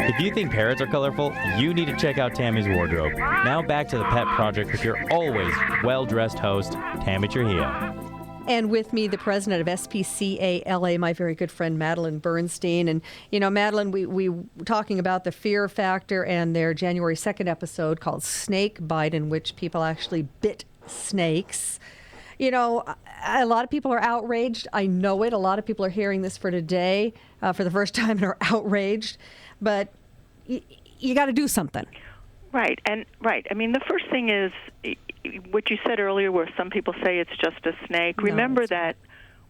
If you think parrots are colorful, you need to check out Tammy's wardrobe. Now back to the Pet Project with your always well-dressed host, Tammy Trujillo. And with me, the president of SPCA LA, my very good friend Madeline Bernstein. And, you know, Madeline, we were talking about the Fear Factor and their January 2nd episode called Snake Bite, in which people actually bit snakes. You know, a lot of people are outraged. I know it. A lot of people are hearing this for today for the first time and are outraged. But you got to do something. Right. I mean, the first thing is what you said earlier, where some people say it's just a snake. No, Remember that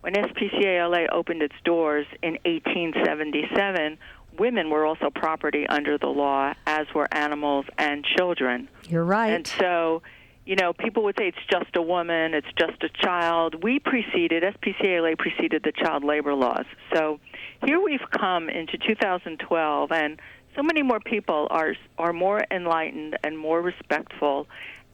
when SPCA LA opened its doors in 1877, women were also property under the law, as were animals and children. You're right. And so, you know, people would say it's just a woman, it's just a child. SPCA LA preceded the child labor laws. So here we've come into 2012, and so many more people are more enlightened and more respectful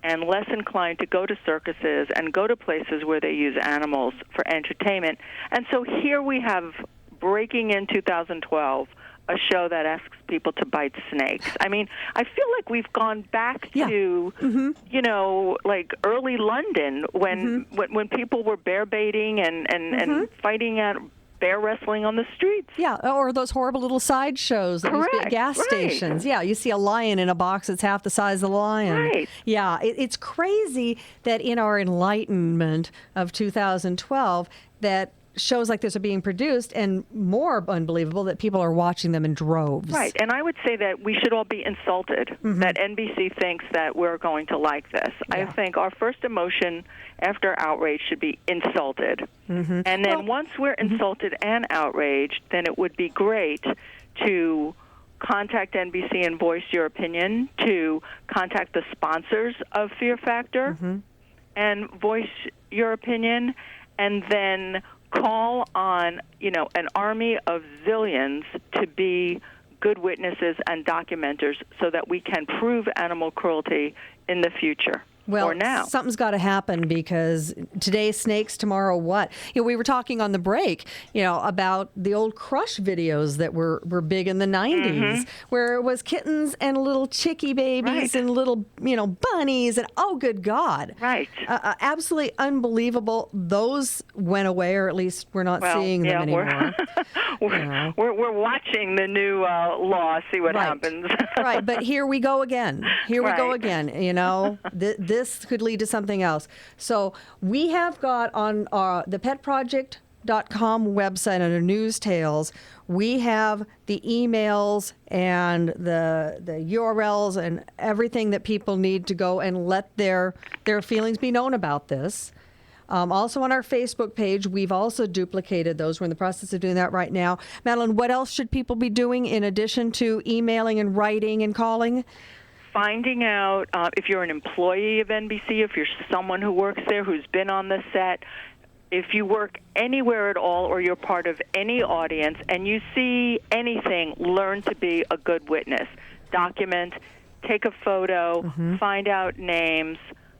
and less inclined to go to circuses and go to places where they use animals for entertainment. And so here we have, breaking in 2012, a show that asks people to bite snakes. I mean, I feel like we've gone back to, you know, like early London when people were bear baiting and fighting at bear wrestling on the streets. Yeah, or those horrible little sideshows that used to be at gas stations. Yeah, you see a lion in a box that's half the size of the lion. Right. Yeah, it's crazy that in our enlightenment of 2012 that shows like this are being produced, and more unbelievable that people are watching them in droves. Right, and I would say that we should all be insulted that NBC thinks that we're going to like this. Yeah. I think our first emotion after outrage should be insulted. And then once we're insulted and outraged, then it would be great to contact NBC and voice your opinion, to contact the sponsors of Fear Factor and voice your opinion, and then call on, you know, an army of zillions to be good witnesses and documenters so that we can prove animal cruelty in the future. Well, or now. Something's got to happen, because today snakes, tomorrow what? You know, we were talking on the break, you know, about the old Crush videos that were big in the 90s, where it was kittens and little chickie babies and little, you know, bunnies, and oh, good God. Right. Absolutely unbelievable. Those went away, or at least we're not seeing them anymore. We're watching the new law, see what happens. Right, but here we go again. We go again, you know. This could lead to something else. So we have got on the petproject.com website under News Tales, we have the emails and the URLs and everything that people need to go and let their feelings be known about this. Also on our Facebook page, we've also duplicated those. We're in the process of doing that right now. Madeline, what else should people be doing in addition to emailing and writing and calling? Finding out if you're an employee of NBC, if you're someone who works there, who's been on the set, if you work anywhere at all or you're part of any audience and you see anything, learn to be a good witness. Document, take a photo, find out names,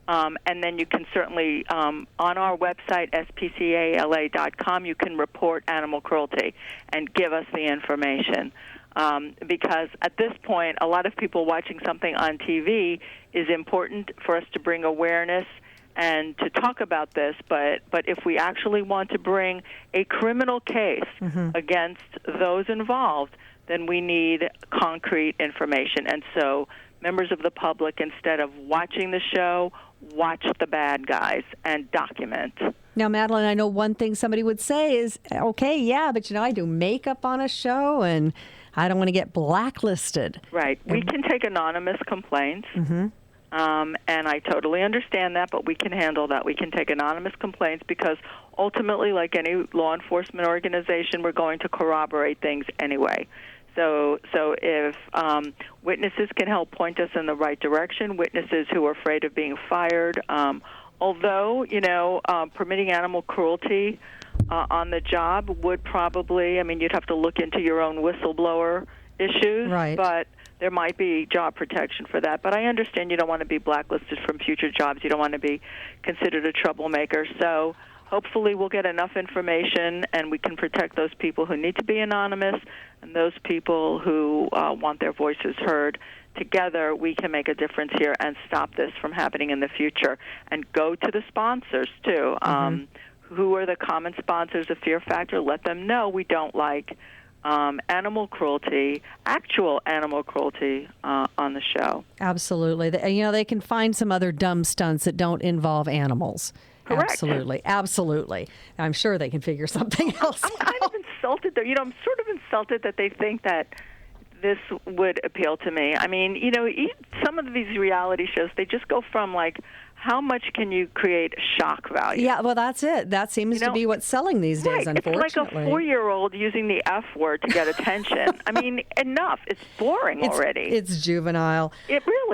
and then you can certainly, on our website, spcala.com, you can report animal cruelty and give us the information. Because at this point, a lot of people watching something on TV is important for us to bring awareness and to talk about this. But if we actually want to bring a criminal case against those involved, then we need concrete information. And so members of the public, instead of watching the show, watch the bad guys and document. Now, Madeline, I know one thing somebody would say is, okay, yeah, but, you know, I do makeup on a show and I don't want to get blacklisted. Right. We can take anonymous complaints, and I totally understand that, but we can handle that. We can take anonymous complaints because ultimately, like any law enforcement organization, we're going to corroborate things anyway. So if witnesses can help point us in the right direction, witnesses who are afraid of being fired, although, you know, permitting animal cruelty on the job would probably, I mean, you'd have to look into your own whistleblower issues, but there might be job protection for that. But I understand you don't want to be blacklisted from future jobs. You don't want to be considered a troublemaker. So hopefully we'll get enough information and we can protect those people who need to be anonymous and those people who want their voices heard. Together, we can make a difference here and stop this from happening in the future. And go to the sponsors, too. Who are the common sponsors of Fear Factor? Let them know we don't like animal cruelty, actual animal cruelty on the show. Absolutely. They can find some other dumb stunts that don't involve animals. Correct. Absolutely. Absolutely. I'm sure they can figure something else I'm kind of insulted, though. I'm sort of insulted that they think that this would appeal to me. I mean, some of these reality shows, they just go from, like, how much can you create shock value? Yeah, well, that's it. That seems to be what's selling these days, right. unfortunately. It's like a 4-year-old using the F word to get attention. I mean, enough. It's boring already. It's juvenile.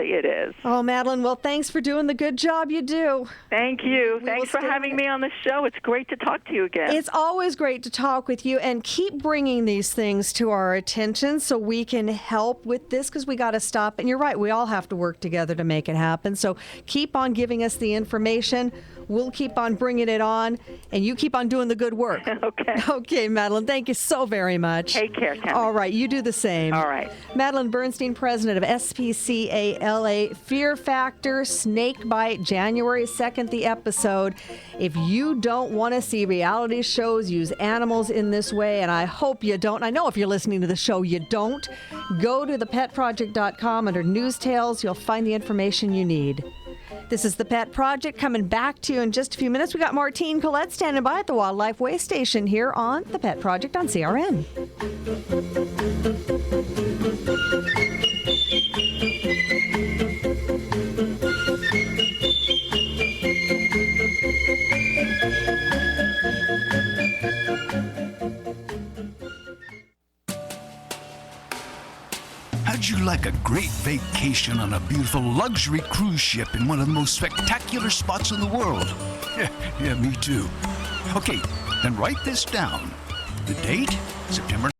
It is. Oh, Madeline, well, thanks for doing the good job you do. Thank you. We Thanks will for stay having with me on the show. It's great to talk to you again. It's always great to talk with you, and keep bringing these things to our attention so we can help with this, because we got to stop. And you're right, we all have to work together to make it happen. So keep on giving us the information. We'll keep on bringing it on, and you keep on doing the good work. Okay. Okay, Madeline, thank you so very much. Take care, Tammy. All right, you do the same. All right. Madeline Bernstein, president of SPCA-LA. Fear Factor, Snake Bite, January 2nd, the episode. If you don't want to see reality shows use animals in this way, and I hope you don't, I know if you're listening to the show you don't, go to thepetproject.com under News Tales. You'll find the information you need. This is The Pet Project, coming back to you in just a few minutes. We got Martine Collette standing by at the Wildlife Way Station here on The Pet Project on CRN. How'd you like a great vacation on a beautiful luxury cruise ship in one of the most spectacular spots in the world? Yeah, me too. Okay, then write this down. The date, September